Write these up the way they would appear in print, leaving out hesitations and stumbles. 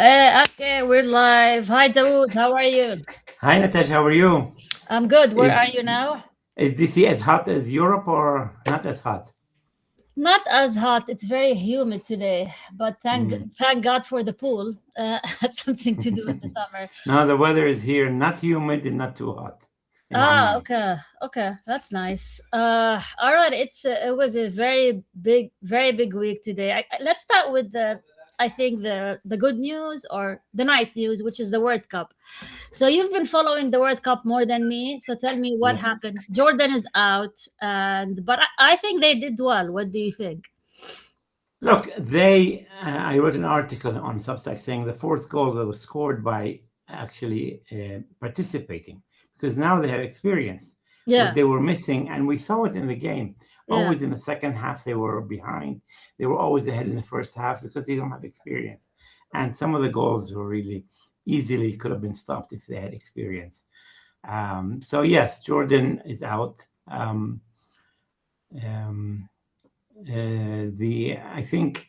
Okay, we're live. Hi, Daoud. How are you? Hi, Natasha. How are you? I'm good. Where are Is you now? is DC as hot as Europe or not as hot? Not as hot. It's very humid today, but Mm. thank God for the pool. That's something to do in the summer. No, the weather is here not humid and not too hot in Amman. Okay, okay, that's nice. All right. It was a very big week today. Let's start with I think the good news or the nice news, which is the World Cup. So you've been following the World Cup more than me. So tell me what Yes. happened. Jordan is out, and but I think they did well. What do you think? Look, I wrote an article on Substack saying the fourth goal that was scored by actually participating because now they have experience. What Yeah, they were missing, and we saw it in the game. yeah, Always in the second half, they were behind. They were always ahead in the first half because they don't have experience. And some of the goals were really easily could have been stopped if they had experience. So yes, Jordan is out. Um, the I think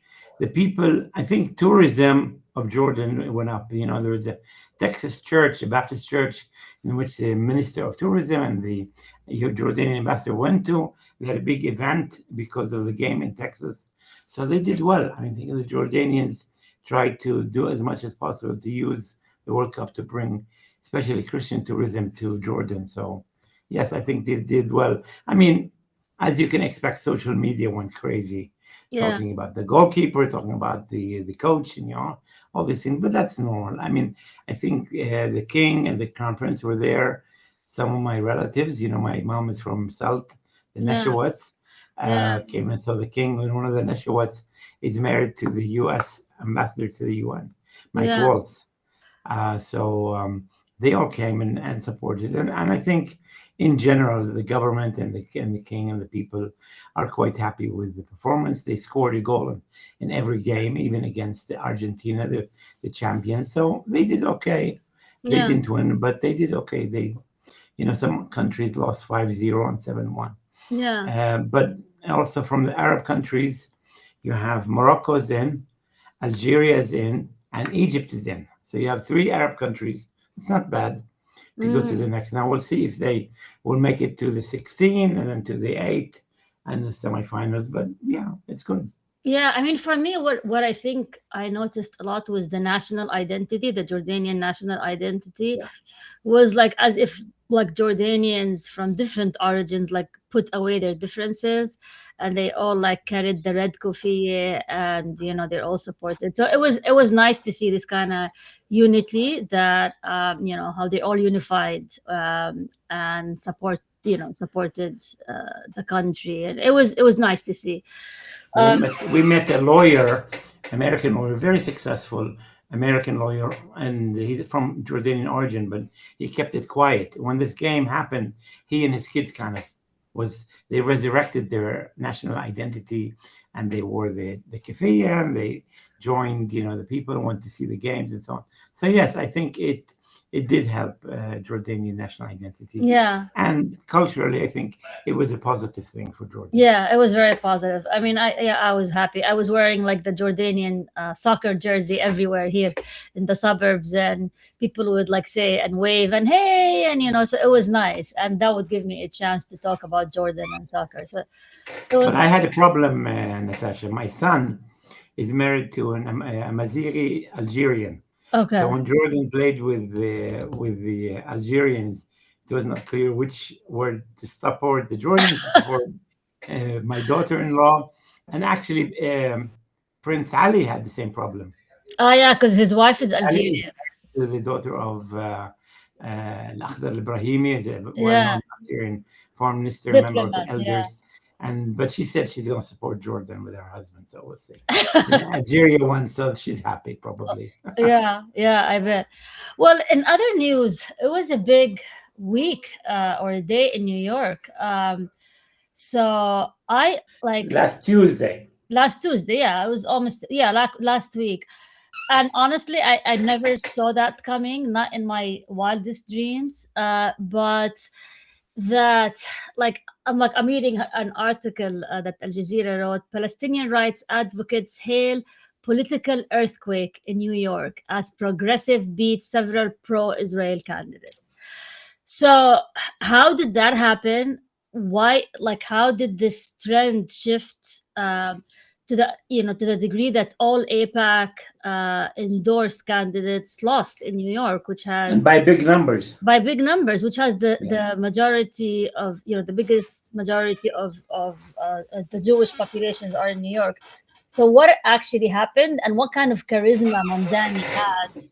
tourism of Jordan went up. You know, there was a Texas church, a Baptist church, in which the minister of tourism and the Jordanian ambassador went to. They had a big event because of the game in Texas, so they did well. I mean, the Jordanians tried to do as much as possible to use the World Cup to bring, especially Christian tourism, to Jordan. So, yes, I think they did well. I mean, as you can expect, social media went crazy, yeah, talking about the goalkeeper, talking about the coach, and all these things. But that's normal. I mean, I think the king and the crown prince were there. Some of my relatives, my mom is from Salt, the yeah, Neshawats, yeah, came and saw the king. And one of the Neshawats is married to the U.S. ambassador to the UN, Mike yeah, Waltz. So they all came and supported, and I think in general the government and the king and the people are quite happy with the performance. They scored a goal in every game, even against the Argentina, the champions. So they did okay. They yeah, didn't win, but they did okay. Some countries lost 5-0 and 7-1. yeah. But also from the Arab countries, you have Morocco's in, Algeria is in, and Egypt is in. So you have three Arab countries. It's not bad to go to Mm. the next. Now we'll see if they will make it to the 16 and then to the 8 and the semifinals. But yeah, it's good. Yeah, I mean, for me, what I think I noticed a lot was the national identity, the Jordanian national identity, Yeah. was like as if like Jordanians from different origins like put away their differences, and they all like carried the red kufi, and they're all supported. So it was nice to see this kind of unity that how they're all unified, and supported the country, and it was nice to see. We Um, met we met a lawyer, American lawyer, very successful American lawyer, and he's from Jordanian origin, but he kept it quiet. When this game happened, he and his kids kind of they resurrected their national identity, and they wore the keffiyeh, and they joined, the people who went to see the games and so on. So yes, I think it did help Jordanian national identity, yeah, and culturally, I think it was a positive thing for Jordan. yeah, it was very positive. I mean, I was happy. I was wearing like the Jordanian soccer jersey everywhere here in the suburbs, and people would like say and wave and hey, and so it was nice, and that would give me a chance to talk about Jordan and soccer. So it But was I had a problem, Natasha. My son is married to a Maziri Algerian. So okay. when Jordan played with the Algerians, it was not clear which were to support the Jordans, to support my daughter-in-law, and actually Prince Ali had the same problem. Oh yeah, because his wife is Ali is Algerian. married to the daughter of Al-Akhdar al-Ibrahimi, is a Yeah, well-known Algerian foreign minister, member of the diplomat. Yeah, elders. But she said she's going to support Jordan with her husband, so we'll see. Algeria won, so she's happy probably. yeah, yeah. I bet. Well, in other news, it was a big week or a day in New York. So I like Last Tuesday. last Tuesday. Yeah, it was almost like last week. And honestly, I never saw that coming, not in my wildest dreams. But that I'm reading an article that Al Jazeera wrote. Palestinian rights advocates hail political earthquake in New York as progressive beat several pro-Israel candidates. So how did that happen? Why, like, how did this trend shift to the, to the degree that all APAC endorsed candidates lost in New York, which And has by big numbers. by big numbers, which has Yeah. the majority of, the biggest majority of the Jewish populations are in New York. So what actually happened, and what kind of charisma Mamdani had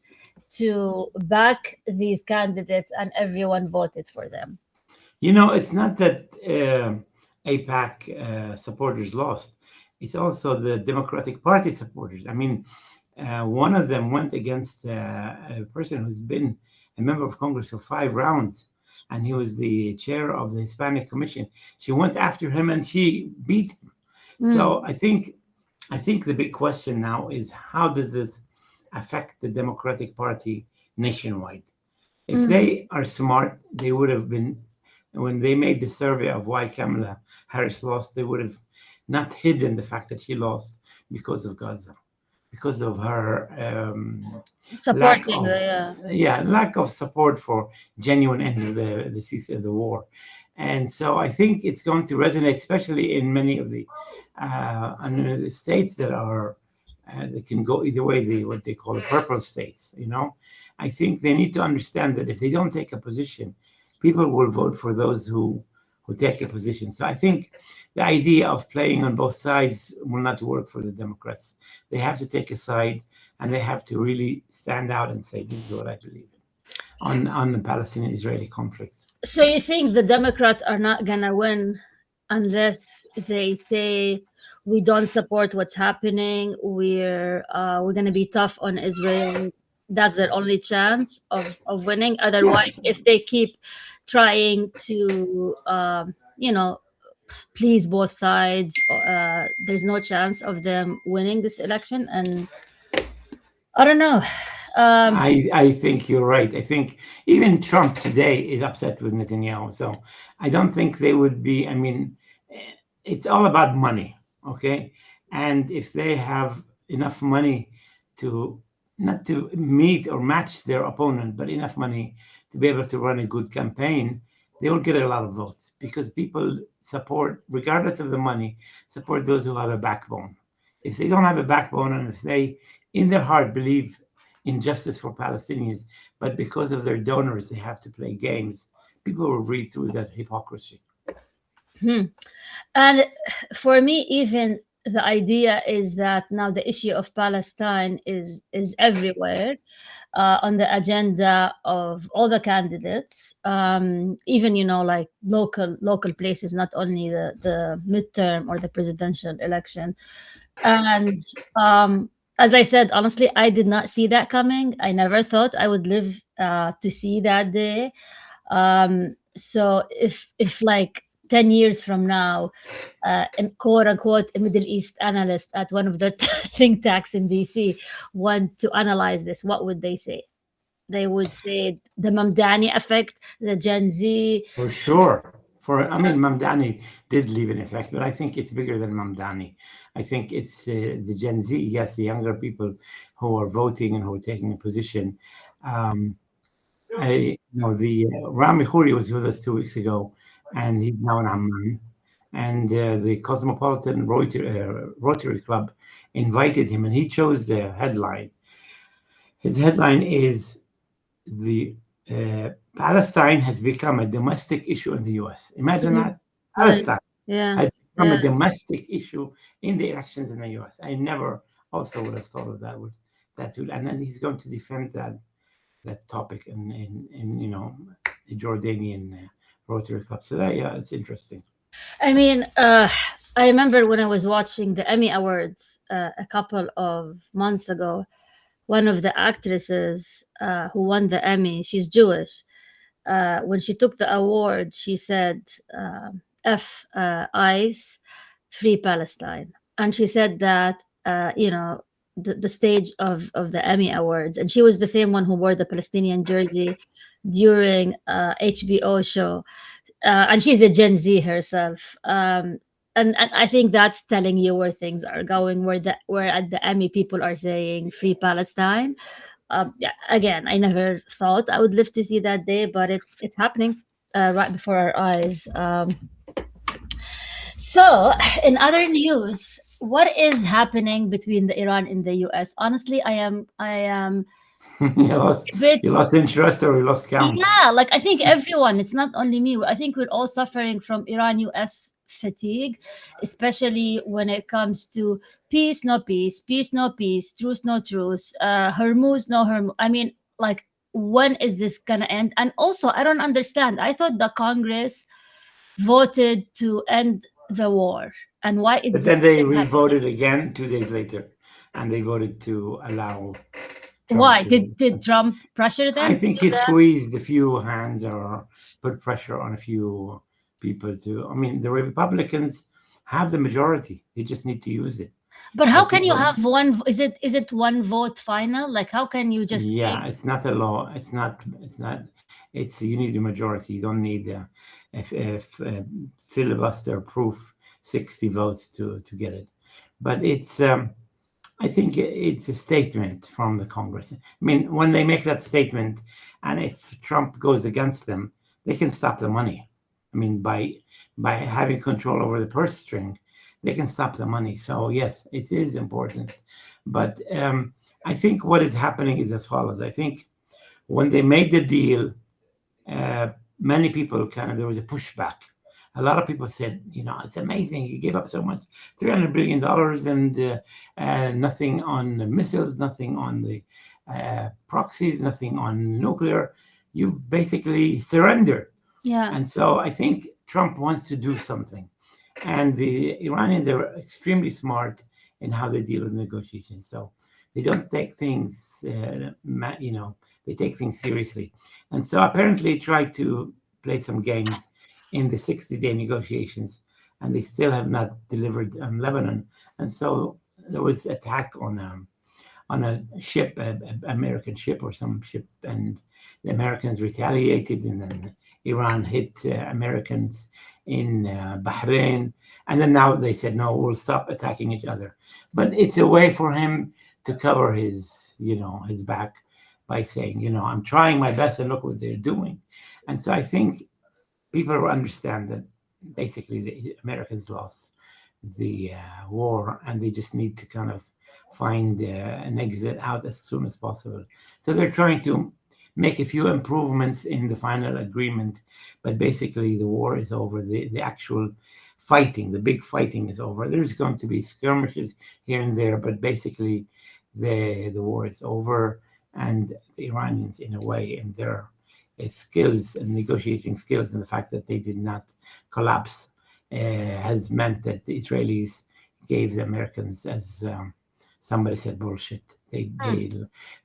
to back these candidates, and everyone voted for them? It's not that APAC supporters lost. It's also the Democratic Party supporters. I mean, one of them went against a person who's been a member of Congress for 5 rounds, and he was the chair of the Hispanic Commission. She went after him and she beat him. So I think the big question now is, how does this affect the Democratic Party nationwide? If they are smart, they would have been, when they made the survey of why Kamala Harris lost, they would have not hidden the fact that she lost because of Gaza, because of her Supporting lack of support for genuine end of the war. And so I think it's going to resonate, especially in many of the states that are that can go either way, what they call the purple states. I think they need to understand that if they don't take a position, people will vote for those who take a position. So I think the idea of playing on both sides will not work for the Democrats. They have to take a side, and they have to really stand out and say, this is what I believe in on the Palestinian-Israeli conflict. So you think the Democrats are not gonna win unless they say, we don't support what's happening, we're gonna be tough on Israel? That's their only chance of winning. Otherwise, Yes. if they keep trying to please both sides, there's no chance of them winning this election. And I don't know. I think you're right. I think even Trump today is upset with Netanyahu. So I don't think they would be. I mean, it's all about money, okay? And if they have enough money to not to meet or match their opponent, but enough money to be able to run a good campaign, they will get a lot of votes, because people support, regardless of the money, support those who have a backbone. If they don't have a backbone, and if they, in their heart, believe in justice for Palestinians, but because of their donors, they have to play games, people will read through that hypocrisy. And for me, even the idea is that now the issue of Palestine is everywhere on the agenda of all the candidates, even like local places, not only the midterm or the presidential election. And as I said, honestly, I did not see that coming. I never thought I would live to see that day. So if like 10 years from now, quote unquote, a Middle East analyst at one of the think tanks in DC want to analyze this, what would they say? They would say the Mamdani effect, the Gen Z. For sure. Mamdani did leave an effect, but I think it's bigger than Mamdani. I think it's the Gen Z, yes, the younger people who are voting and who are taking a position. The Rami Khouri was with us 2 weeks ago, and he's now in Amman. And the Cosmopolitan Rotary Club invited him, and he chose the headline. His headline is the Palestine has become a domestic issue in the U.S. Imagine that. Palestine has become a domestic issue in the elections in the U.S. I never also would have thought of that. And then he's going to defend that topic in the Jordanian Rotary Club. So it's interesting. I mean, I remember when I was watching the Emmy Awards a couple of months ago, one of the actresses who won the Emmy, she's Jewish. When she took the award, she said, F ICE, free Palestine. And she said that, the stage of the Emmy Awards. And she was the same one who wore the Palestinian jersey during HBO show. And she's a Gen Z herself. And and I think that's telling you where things are going, where at the Emmy people are saying free Palestine. Yeah, again, I never thought I would live to see that day, but it's happening right before our eyes. So, in other news, what is happening between the Iran and the US? Honestly, I am you lost a bit. you lost interest or you lost count. Yeah, like I think everyone, it's not only me. I think we're all suffering from Iran US fatigue, especially when it comes to peace, no peace, peace, no peace, truce, no truce, Hormuz, no Hormuz. I mean, like, when is this gonna end? And also, I don't understand. I thought the Congress voted to end the war. And why is But this then they still happening? re-voted again 2 days later, and they voted to allow Trump Why? to. Did Trump pressure I them to think do he that? squeezed a few hands or put pressure on a few people to. I mean, the Republicans have the majority; they just need to use it. But So how can you people, have one? Is it one vote final? Like, how can you just yeah, say it's not a law. It's not. It's not. It's you need a majority. You don't need a filibuster proof 60 votes to get it. But it's. I think it's a statement from the Congress. I mean, when they make that statement, and if Trump goes against them, they can stop the money. I mean, by having control over the purse string, they can stop the money. So yes, it is important. But I think what is happening is as follows. I think when they made the deal, uh, many people there was a pushback. A lot of people said, it's amazing you gave up so much, $300 billion, and nothing on the missiles, nothing on the proxies, nothing on nuclear. You've basically surrendered. yeah? And so I think Trump wants to do something. And the Iranians are extremely smart in how they deal with negotiations. So they don't take things, they take things seriously. And so apparently tried to play some games in the 60-day negotiations, and they still have not delivered on Lebanon. And so there was attack on a ship, an American ship or some ship, and the Americans retaliated, and then Iran hit Americans in Bahrain, and then now they said no, we'll stop attacking each other. But it's a way for him to cover his back by saying, I'm trying my best, and look what they're doing. And so I think people will understand that basically the Americans lost the war, and they just need to kind of find an exit out as soon as possible. So they're trying to make a few improvements in the final agreement, but basically the war is over. The actual fighting, the big fighting is over. There's going to be skirmishes here and there, but basically the war is over, and the Iranians, in a way, in their skills and negotiating skills, and the fact that they did not collapse has meant that the Israelis gave the Americans, as somebody said, bullshit. Hmm.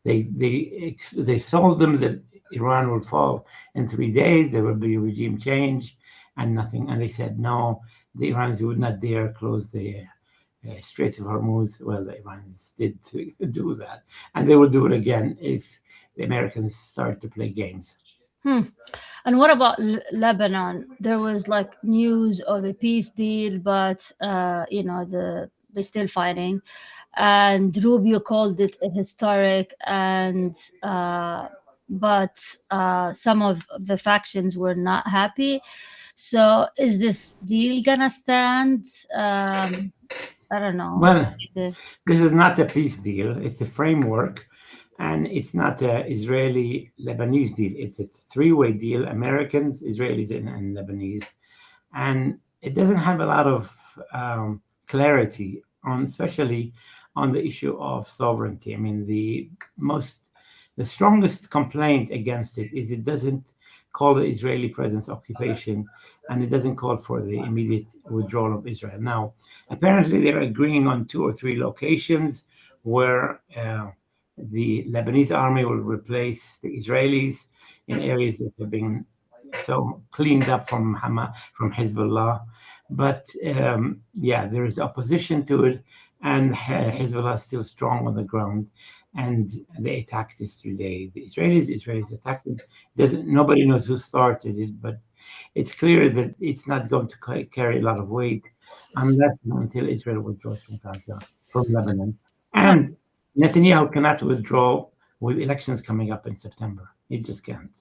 They sold them that Iran will fall in 3 days. There will be a regime change, and nothing. And they said no. The Iranians would not dare close the Strait of Hormuz. Well, the Iranians did do that, and they will do it again if the Americans start to play games. Hmm. And what about Lebanon? There was like news of a peace deal, but they're still fighting. And Rubio called it a historic, and but some of the factions were not happy. So is this deal gonna stand? I don't know. Well, this is not a peace deal. It's a framework, and it's not an Israeli-Lebanese deal. It's a three-way deal: Americans, Israelis, and Lebanese. And it doesn't have a lot of clarity on, especially on the issue of sovereignty. I mean, the strongest complaint against it is it doesn't call the Israeli presence occupation, and it doesn't call for the immediate withdrawal of Israel. Now, apparently, they're agreeing on 2 or 3 locations where the Lebanese army will replace the Israelis in areas that have been so cleaned up from Hamas, from Hezbollah. But yeah, there is opposition to it, and Hezbollah is still strong on the ground, and they attacked yesterday. The Israelis attacked them. Nobody knows who started it, but it's clear that it's not going to carry a lot of weight unless and until Israel withdraws from Gaza, from Lebanon. Huh. And Netanyahu cannot withdraw with elections coming up in September. He just can't.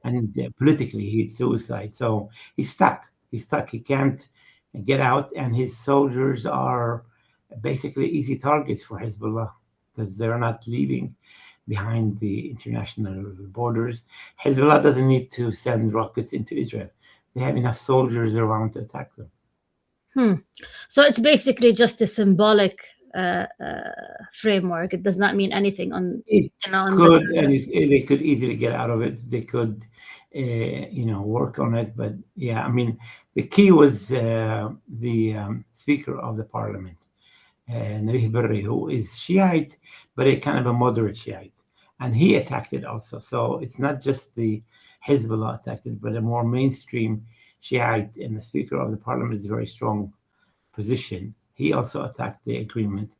And politically, he's suicide. So he's stuck. He's stuck. He can't get out, and his soldiers are basically easy targets for Hezbollah because they're not leaving behind the international borders. Hezbollah doesn't need to send rockets into Israel. They have enough soldiers around to attack them. So it's basically just a symbolic framework. It does not mean anything on. It On could, and they could easily get out of it. They could, work on it. But yeah, I mean, the key was the Speaker of the Parliament, Nabih Berri, who is Shiite, but a kind of a moderate Shiite. And he attacked it also. So it's not just the Hezbollah attacked it, but a more mainstream Shiite. And the Speaker of the Parliament is a very strong position. He also attacked the agreement.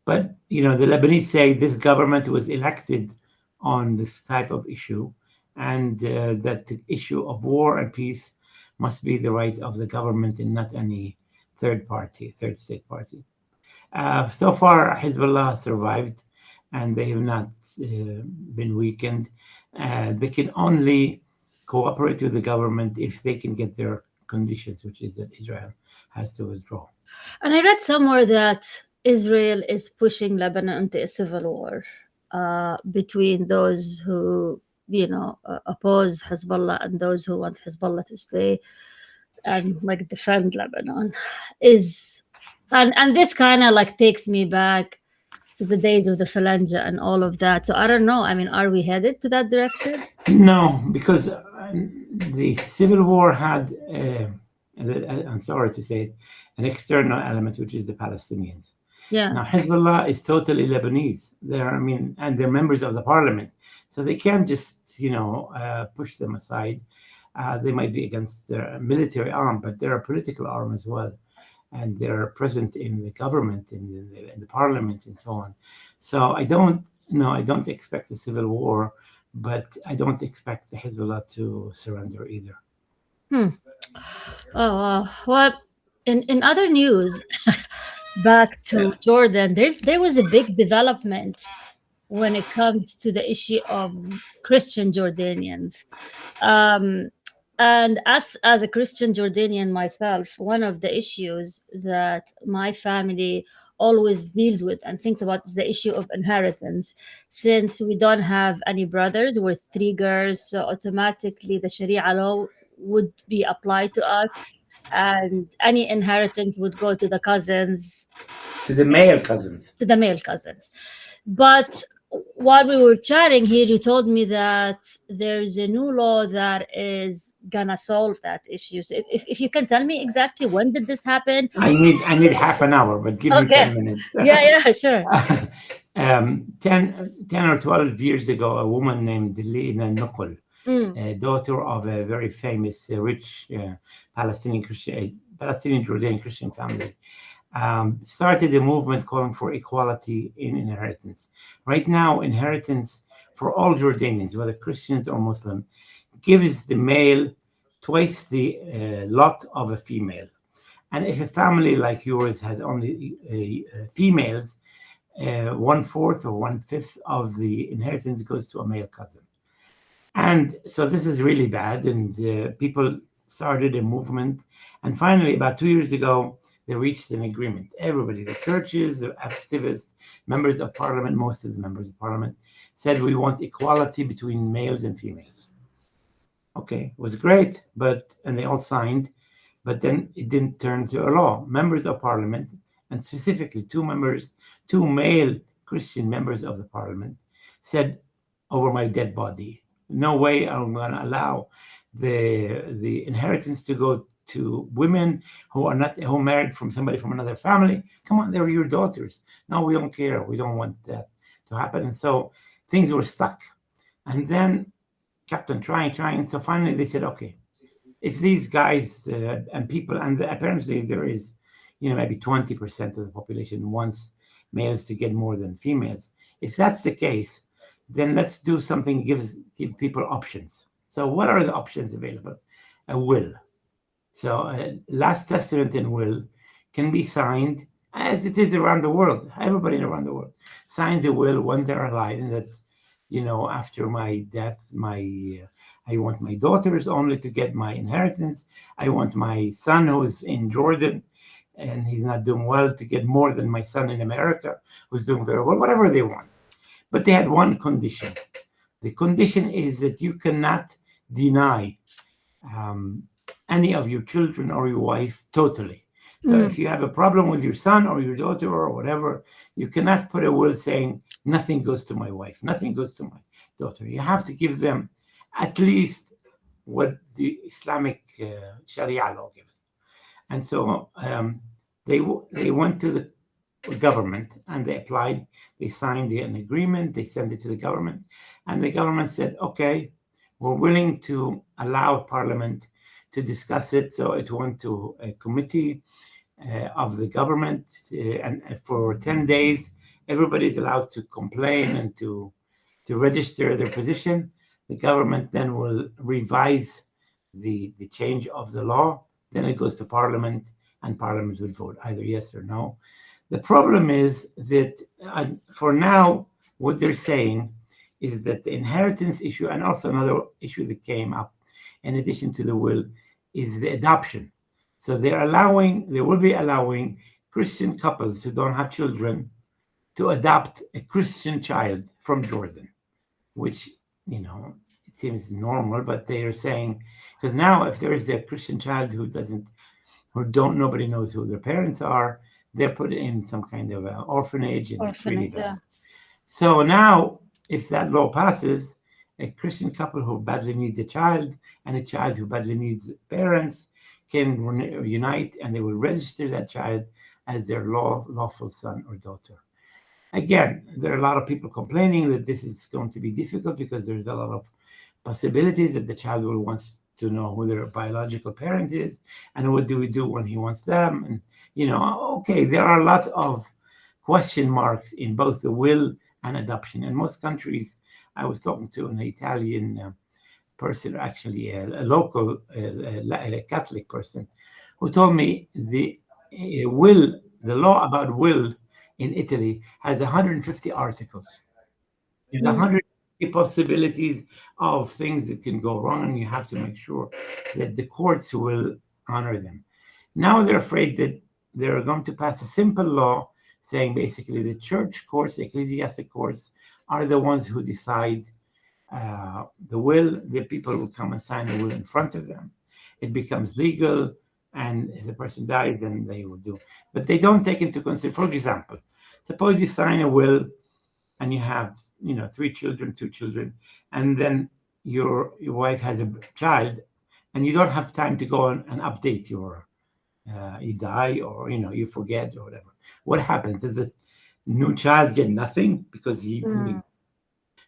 But, the Lebanese say this government was elected on this type of issue, and that the issue of war and peace must be the right of the government and not any third state party. So far, Hezbollah survived, and they have not been weakened. They can only cooperate with the government if they can get their conditions, which is that Israel has to withdraw. And I read somewhere that Israel is pushing Lebanon into a civil war between those who, oppose Hezbollah and those who want Hezbollah to stay and defend Lebanon. And this kind of takes me back to the days of the Phalange and all of that. So I don't know. I mean, are we headed to that direction? No, because the civil war had, I'm sorry to say it, an external element, which is the Palestinians. Yeah. Now, Hezbollah is totally Lebanese. And they're members of the parliament. So they can't just, push them aside. They might be against their military arm, but they're a political arm as well. And they're present in the government, in the parliament, and so on. So I don't expect a civil war, but I don't expect the Hezbollah to surrender either. Oh, well, in other news, back to Jordan, there was a big development when it comes to the issue of Christian Jordanians. And as a Christian Jordanian myself, one of the issues that my family always deals with and thinks about is the issue of inheritance. Since we don't have any brothers, we're 3 girls, so automatically the Sharia law would be applied to us, and any inheritance would go to the cousins. To the male cousins. To the male cousins. But while we were chatting here, you told me that there's a new law that is gonna solve that issue. So if you can tell me exactly when did this happen? I need half an hour, but give me 10 minutes. Yeah, sure. 10 or 12 years ago, a woman named Lina Nukul, daughter of a very famous, rich Palestinian Jordanian Christian family, started a movement calling for equality in inheritance. Right now, inheritance for all Jordanians, whether Christians or Muslim, gives the male twice the lot of a female. And if a family like yours has only females, 1/4 or 1/5 of the inheritance goes to a male cousin. And so this is really bad, and people started a movement. And finally, about 2 years ago, they reached an agreement. Everybody, the churches, the activists, members of parliament, most of the members of parliament said we want equality between males and females. Okay, it was great, and they all signed, but then it didn't turn to a law. Members of parliament, and specifically 2 male Christian members of the parliament, said, over my dead body, no way I'm going to allow the inheritance to go to women who married from somebody from another family. Come on, they're your daughters. No, we don't care. We don't want that to happen. And so things were stuck. And then kept on trying. And so finally they said, okay, if these guys and people, and apparently there is, maybe 20% of the population wants males to get more than females. If that's the case, then let's do something give people options. So what are the options available? A will. So last testament and will can be signed as it is around the world. Everybody around the world signs a will when they're alive, and that, after my death, I want my daughters only to get my inheritance. I want my son who's in Jordan and he's not doing well to get more than my son in America who's doing very well, whatever they want. But they had one condition. The condition is that you cannot deny any of your children or your wife totally. So if you have a problem with your son or your daughter or whatever, you cannot put a will saying nothing goes to my wife, nothing goes to my daughter. You have to give them at least what the Islamic Sharia law gives. And so they went to the government and they applied, they signed an agreement, they sent it to the government, and the government said, okay, we're willing to allow Parliament to discuss it. So it went to a committee of the government, and for 10 days, everybody's allowed to complain and to register their position. The government then will revise the change of the law. Then it goes to Parliament, and Parliament will vote either yes or no. The problem is that for now, what they're saying is that the inheritance issue, and also another issue that came up in addition to the will, is the adoption. So they will be allowing Christian couples who don't have children to adopt a Christian child from Jordan, which, it seems normal, but they are saying, because now if there is a Christian child nobody knows who their parents are, they're put in some kind of an orphanage, and it's really bad. Yeah. So now, if that law passes, a Christian couple who badly needs a child and a child who badly needs parents can unite, and they will register that child as their lawful son or daughter. Again, there are a lot of people complaining that this is going to be difficult because there's a lot of possibilities that the child will want to know who their biological parent is, and what do we do when he wants them. And, okay, there are a lot of question marks in both the will and adoption. In most countries, I was talking to an Italian person, actually a local a Catholic person, who told me the law about will in Italy has 150 articles. There's 150 possibilities of things that can go wrong, and you have to make sure that the courts will honor them. Now they're afraid that they're going to pass a simple law saying basically the church courts, the ecclesiastic courts, are the ones who decide the will. The people will come and sign the will in front of them. It becomes legal, and if the person dies, then they will do. But they don't take into consideration, for example, suppose you sign a will and you have, 3 children, 2 children, and then your wife has a child, and you don't have time to go on and update you die, or, you forget or whatever. What happens? Does the new child get nothing because he didn't?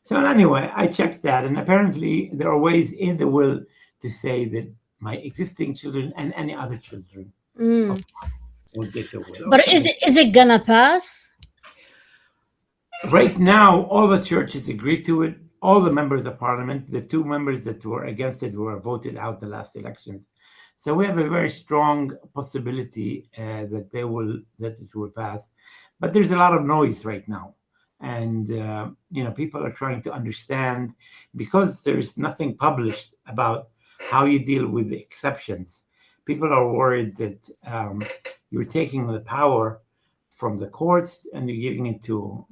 So anyway, I checked that, and apparently there are ways in the will to say that my existing children and any other children will get the will. But is it gonna pass? Right now, all the churches agreed to it. All the members of parliament, the 2 members that were against it, were voted out the last elections. So we have a very strong possibility that it will pass. But there's a lot of noise right now. And, people are trying to understand, because there's nothing published about how you deal with the exceptions. People are worried that you're taking the power from the courts and you're giving it to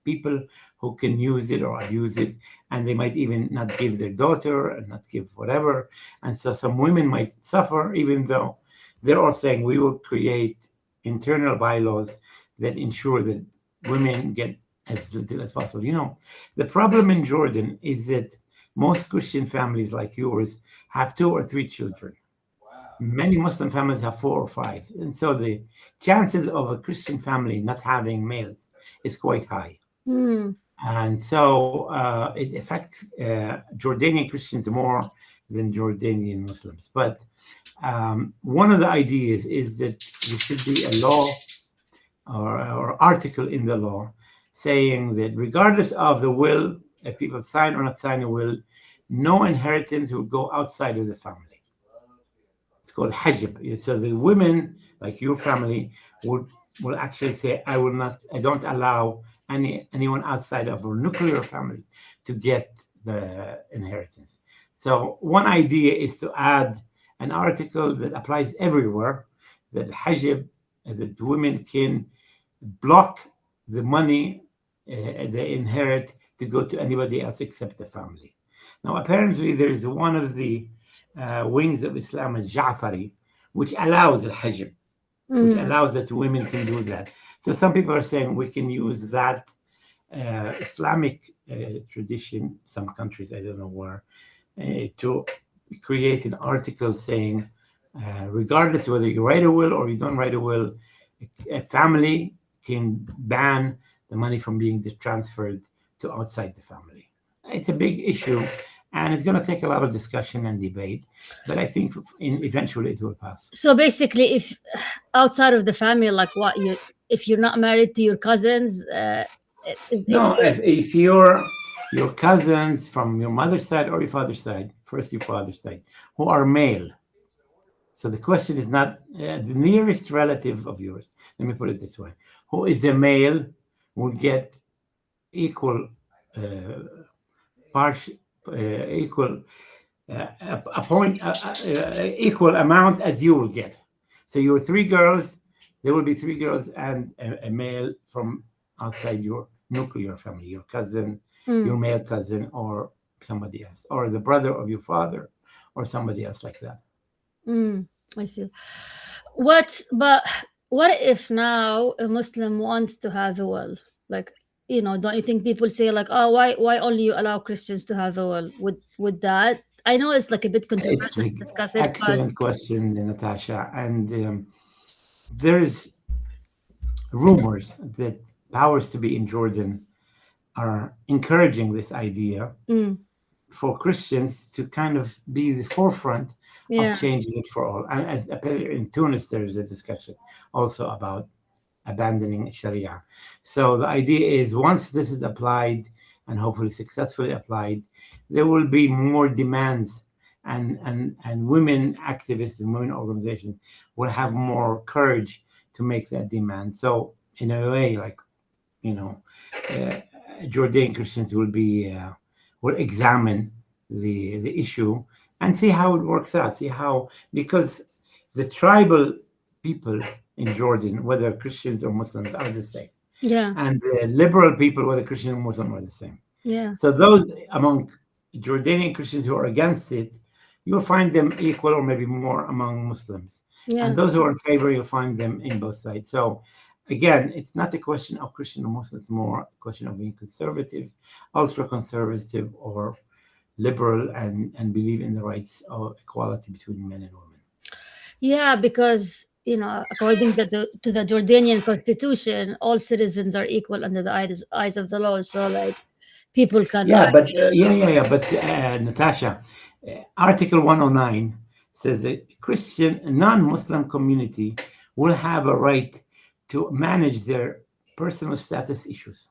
people who can use it or abuse it, and they might even not give their daughter and not give whatever. And so some women might suffer, even though they're all saying we will create internal bylaws that ensure that women get as little as possible. The problem in Jordan is that most Christian families like yours have 2 or 3 children. Many Muslim families have 4 or 5. And so the chances of a Christian family not having males is quite high. And so it affects Jordanian Christians more than Jordanian Muslims. But one of the ideas is that there should be a law or article in the law saying that regardless of the will, if people sign or not sign a will, no inheritance will go outside of the family. It's called hajib. So the women, like your family, will actually say, I don't allow anyone outside of our nuclear family to get the inheritance. So one idea is to add an article that applies everywhere, that hajib, that women can block the money they inherit to go to anybody else except the family. Now, apparently, there's one of the wings of Islam, as Ja'fari, which allows al hajib, which Mm. allows that women can do that. So some people are saying we can use that Islamic tradition, some countries, I don't know where, to create an article saying, regardless whether you write a will or you don't write a will, a family can ban the money from being transferred to outside the family. It's a big issue, and it's going to take a lot of discussion and debate. But I think eventually it will pass. So basically, if outside of the family, like what you, if you're not married to your cousins, if No, you're if your cousins from your mother's side or your father's side, first your father's side, who are male. So the question is not the nearest relative of yours. Let me put it this way: who is a male will get equal part, equal a point, equal amount as you will get. So your three girls, there will be three girls and a male from outside your nuclear family, your cousin, mm, your male cousin, or somebody else, or the brother of your father, or somebody else like that. mm, I see. But what if now a Muslim wants to have a will? Like, don't you think people say like, oh, why only you allow Christians to have a will? Would that? I know it's like a bit It's controversial to an discuss it, but excellent question, Natasha. And there's rumors that powers to be in Jordan are encouraging this idea mm, for Christians to kind of be the forefront of yeah, changing it for all. And as in Tunis, there's a discussion also about abandoning Sharia. So the idea is once this is applied and hopefully successfully applied, there will be more demands, and women activists and women organizations will have more courage to make that demand. So in a way, like, you know, uh, Jordanian Christians will examine the issue and see how it works out. See how, because the tribal people in Jordan, whether Christians or Muslims, are the same, yeah, and the liberal people, whether Christian or Muslim, are the same. yeah, So those among Jordanian Christians who are against it, you'll find them equal or maybe more among Muslims. And yeah. those who are in favor, you'll find them in both sides. So again, it's not a question of Christian or Muslim, it's more a question of being conservative, ultra conservative, or liberal, and believe in the rights of equality between men and women. Yeah, because according to the Jordanian constitution, all citizens are equal under the eyes of the law. So, like, people can Yeah, but argue. But Natasha, Article 109 says that Christian non-Muslim community will have a right to manage their personal status issues.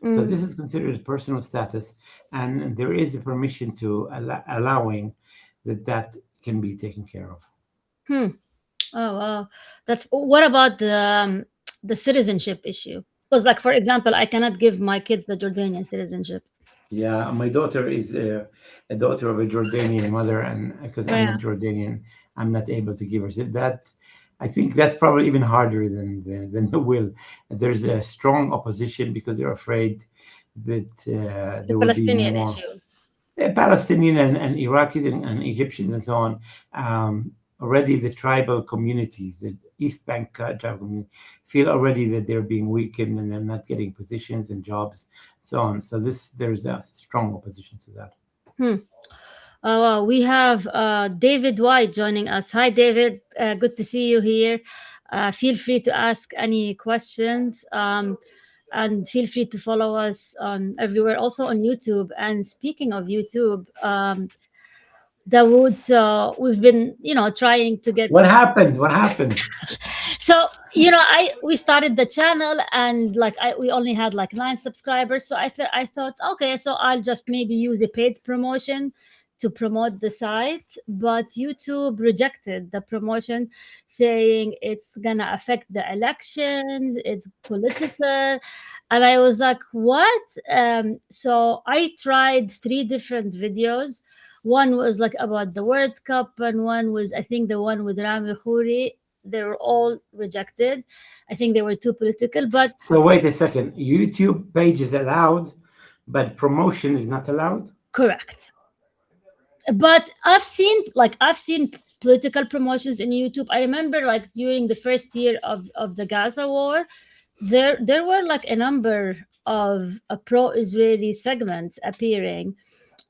So Mm. this is considered personal status, and there is a permission to allowing that can be taken care of. Hmm. Oh wow, that's what about the citizenship issue? Because, like, for example, I cannot give my kids the Jordanian citizenship. Yeah, my daughter is a daughter of a Jordanian mother, and because I'm not Yeah. Jordanian, I'm not able to give her. So that, I think that's probably even harder than the will. There's a strong opposition because they're afraid that The there will be Palestinian more issue. Palestinian and Iraqis and Egyptians and so on. Already the tribal communities, the East Bank tribal community, feel already that they're being weakened and they're not getting positions and jobs, so on. So there's a strong opposition to that. Hmm. Wow. We have David White joining us. Hi, David. Good to see you here. Feel free to ask any questions. and feel free to follow us on everywhere, also on YouTube. And speaking of YouTube, Dawood, we've been, trying to get. What happened? What happened? So we started the channel, and like we only had like 9 subscribers. So I thought, okay, so I'll just maybe use a paid promotion to promote the site, but YouTube rejected the promotion, saying it's gonna affect the elections, it's political. And I was like, what? So I tried 3 different videos. One was like about the World Cup, and one was, I think, the one with Rami Khouri. They were all rejected. I think they were too political, but So wait a second. YouTube page is allowed, but promotion is not allowed. correct. But I've seen political promotions in YouTube. I remember like during the first year of the Gaza war, there were like a number of pro-Israeli segments appearing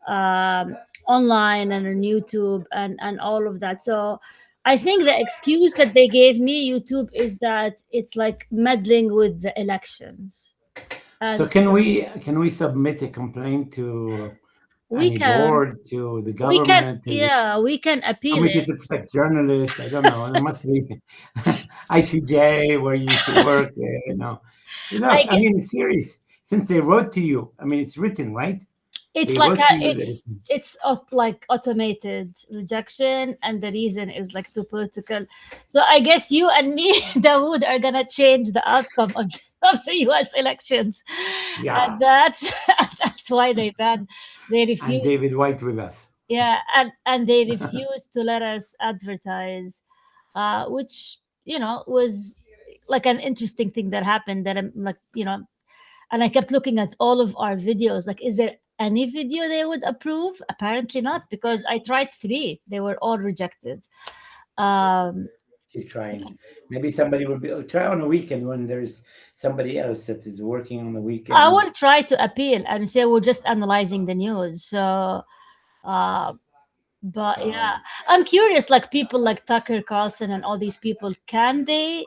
um, online and on YouTube and all of that. So I think the excuse that they gave me, YouTube, is that it's like meddling with the elections. So And can we submit a complaint to we any can board, to the we can government, to the yeah, we can appeal committee it. to protect journalists? I don't know. There must be ICJ where you used to work. I Look, I get, mean, it's serious. Since they wrote to you, I mean, it's written, right? it's They like wrote to you that it's like automated rejection, and the reason is like too political. So I guess you and me, Dawood, are gonna change the outcome of the US elections. yeah, And that's that's why they and refused. David White with us. Yeah, and they refused to let us advertise, which was like an interesting thing that happened, that I'm like, and I kept looking at all of our videos, like, is there any video they would approve? Apparently not, because I tried 3, they were all rejected. um Keep trying. Maybe somebody will be try on a weekend when there's somebody else that is working on the I weekend. will try to appeal and say we're just analyzing the news. So uh but yeah, Um, I'm curious, like people like Tucker Carlson and all these people, can they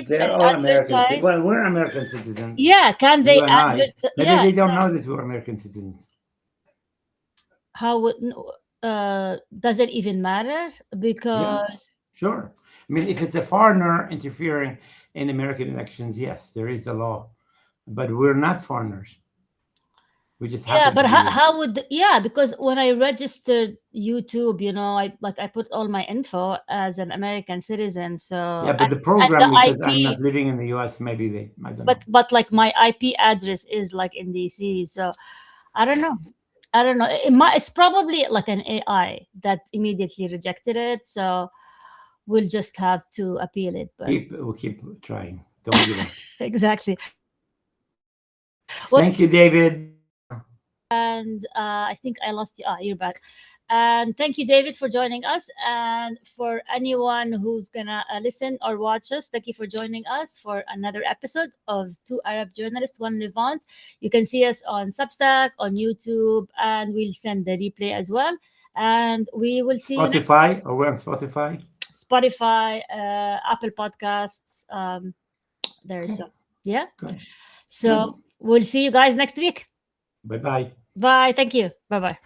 they're all Americans. advertise? Well, we're American citizens, Yeah, can you they and I. advertise? Maybe Yeah, they don't know that we're American citizens. how would does it even matter? Yes, Because sure. I mean, if it's a foreigner interfering in American elections, yes, there is the law. But we're not foreigners. We just yeah, happen to but be here. how would, yeah, because when I registered YouTube, I put all my info as an American citizen. So Yeah, but the and the program, because I'm not IP, living in the US, maybe I don't know. but like my IP address is like in DC. So I don't know. I don't know. It's probably like an AI that immediately rejected it. So we'll just have to appeal it. But We'll keep trying. Don't give up. exactly. Well, Thank you, David. and I think I lost you. Ah, you're back. And thank you, David, for joining us. And for anyone who's gonna listen or watch us, thank you for joining us for another episode of Two Arab Journalists, One Levant. You can see us on Substack, on YouTube, and we'll send the replay as well. And we will see you next Spotify, or we're on Spotify. Spotify, Apple Podcasts. There, Okay, so yeah. good. So we'll see you guys next week. Bye bye. Bye. Thank you. Bye bye.